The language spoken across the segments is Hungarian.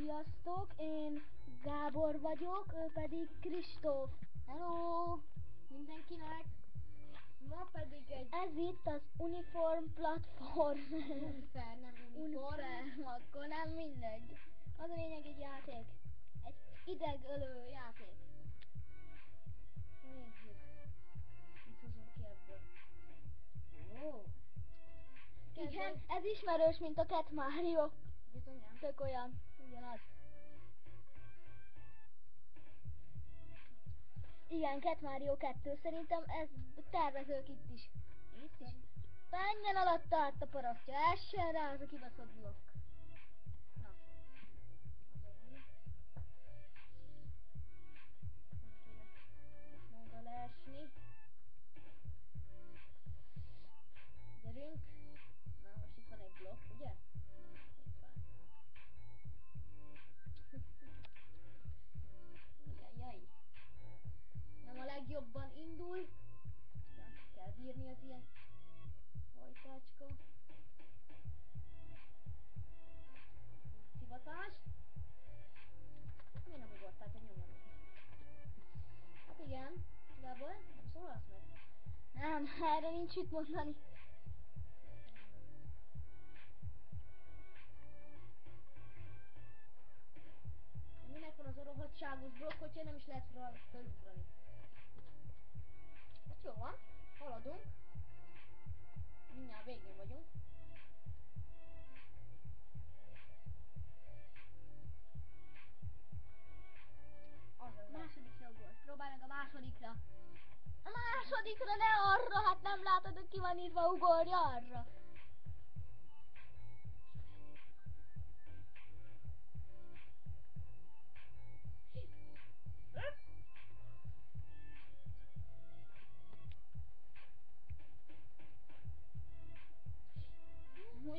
Sziasztok, én Gábor vagyok, ő pedig Kristóf. Hello! Mindenkinek. Ma pedig egy Ez itt az Uniform platform. unfair, nem uniform. Unfair, akkor nem mindegy. Az a lényeg egy játék. Egy idegölő játék. Nézzük. Mit hozunk ki ebből? Ó. Igen, ez ismerős, mint a Cat Mario. Bizonyám. Tök olyan, ugyanaz. Igen, Cat Mario 2, szerintem ez tervezők itt is. Itt is. Menjen alatta át a parasztja, essen rá az a kibaszott blokk. Na. Az a mi. Nem kéne most oda leesni. Gyerünk. Na, most itt van egy blokk, ugye? Itt van. Jajjaj. Nem a legjobban indul. De ki kell bírni az ilyen hajtácska. Szivatás. Miért nem ugottál te nyomorult? Hát igen. Gábor, nem szólalsz meg? Nem, erre nincs mit mondani. De minek van az a rohadtságos blokk, hogyha nem is lehet fölugrani? Hát jó van, haladunk. Mindjárt végén vagyunk. Azaz. Másodikra ugorsz, próbálj meg a másodikra. A másodikra, ne arra, hát nem látod, hogy ki van írva, ugorj arra.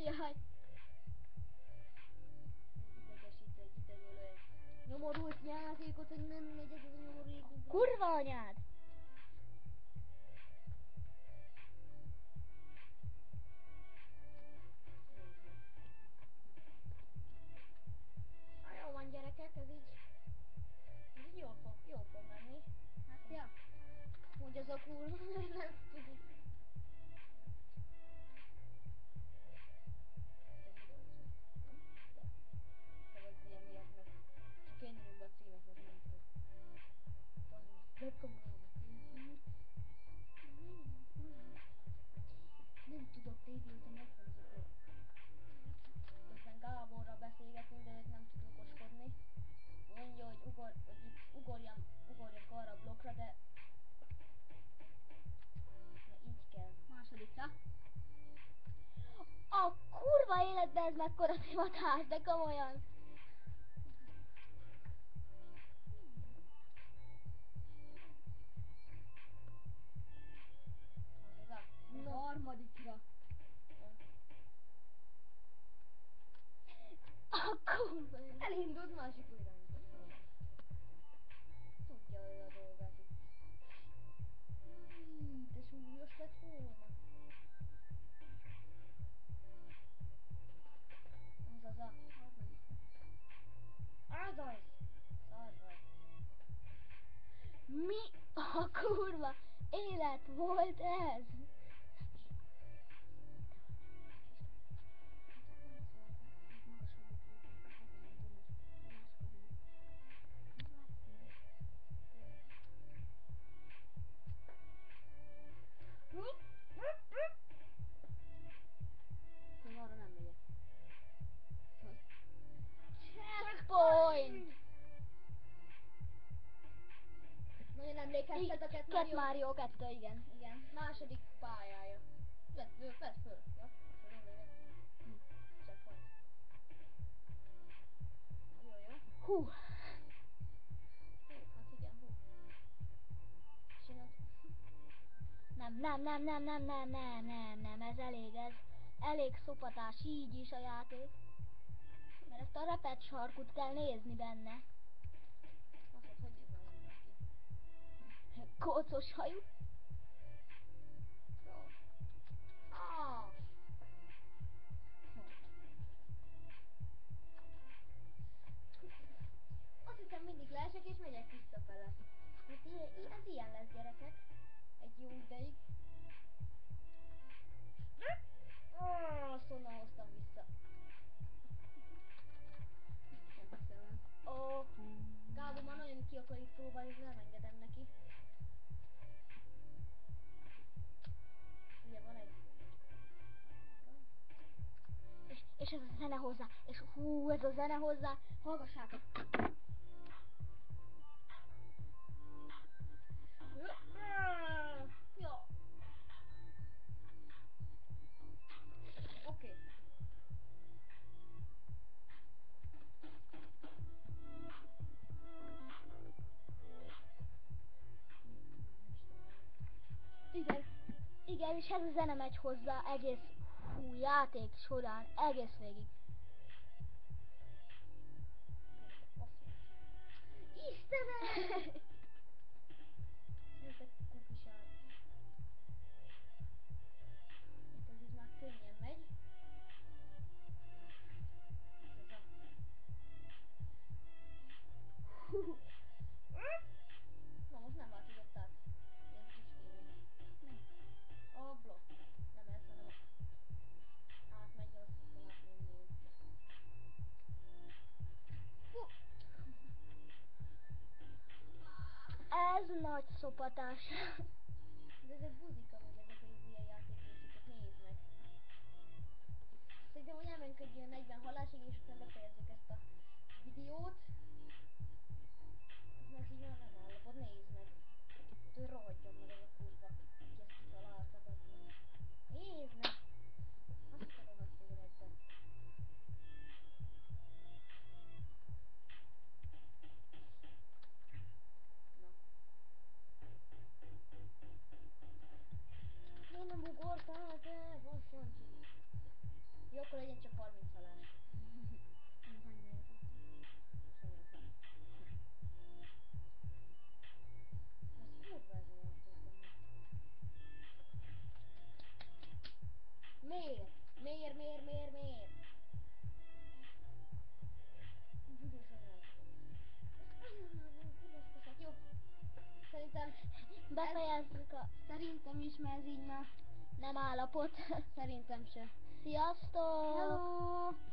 Jaj. Idegesít egy idegölő egy nyomorult játékot, hogy nem megy ez a nyomorék ugrani. Kurva anyád. Nézzük. Na jó van gyerekek, ez így jól fog menni. Hát ja. Hogy az a kurva, nem tudjuk. Te videózol, nem? Te vagy ilyen mérnök. Csak én írom be a címet, mert nem tudok. Webkamerával készült. Nem tudok tévézni, ott van az a blokk. Közben Gáborral beszélgetünk, de őt nem tud okoskodni. Mondja, hogy itt ugorjak arra a blokkra, de így kell. Másodikra. A kurva életben ez mekkora szivatás, de komolyan. Az az A harmadikra. A kurva élet. Elindult másik irányba. Tudja ő a dolgát itt. De súlyos lett volna. Az a harmadikra. Azaz! Szar vagy. Mi a kurva élet volt ez? Én arra nem megyek. Checkpoint! Nagyon emlékeztet a Cat Mario 2, igen. Igen, második pályája. Vedd föl. Ja, föl lőjek. Checkpoint. Jó. Hú. Hát igen, Csináld. Nem, ez elég szopatás így is a játék. Mert ezt a repet sarkut kell nézni benne. Azt hogy írna onnan ki? Kócos hajú. Jó. Ah! lesz. Hát ez ilyen lesz, gyerekek. Egy jó ideig. Azt onnan hoztam vissza. Nem hiszem el. Ó, Gábor már nagyon ki akar itt próbálni, de nem engedem neki. Ugye van egy... és ez a zene hozzá, és hú, ez a zene hozzá, hallgassátok. Jó. Oké. Igen, igen, és ez a zene megy hozzá egész hú, játék során, egész végig. Istenem! Ez a kukisár. Hát ez így már könnyen megy. Ez az a... Na most nem változott át. Ilyen kis tévé. A blokk. Nem ez, hanem átmegy, azt hittem átmenni. Ez nagy szopatás. De ezek buzika, meg ezek az ilyen játékkészítők, nézd meg. Szerintem, hogy elmenjünk egy ilyen 40 halásig, és utána befejezzük ezt a videót. Mert így már nem állapod, nézd meg. Hogy rohadjon meg ez a kurva, aki ezt kitalálta, bazd meg. Nézd meg! Azt a rohadt életbe. Na. Miért nem ugortál te, Vassancsi? Jó, akkor legyen csak 30 halás. 28-at. Ez kurva ez a játék amúgy. Miért? Miért? Büdös anyátokat. Jó. Szerintem Befejezzük a... Szerintem is, mert ez így már Nem állapot. szerintem se. Sziasztok! Hello!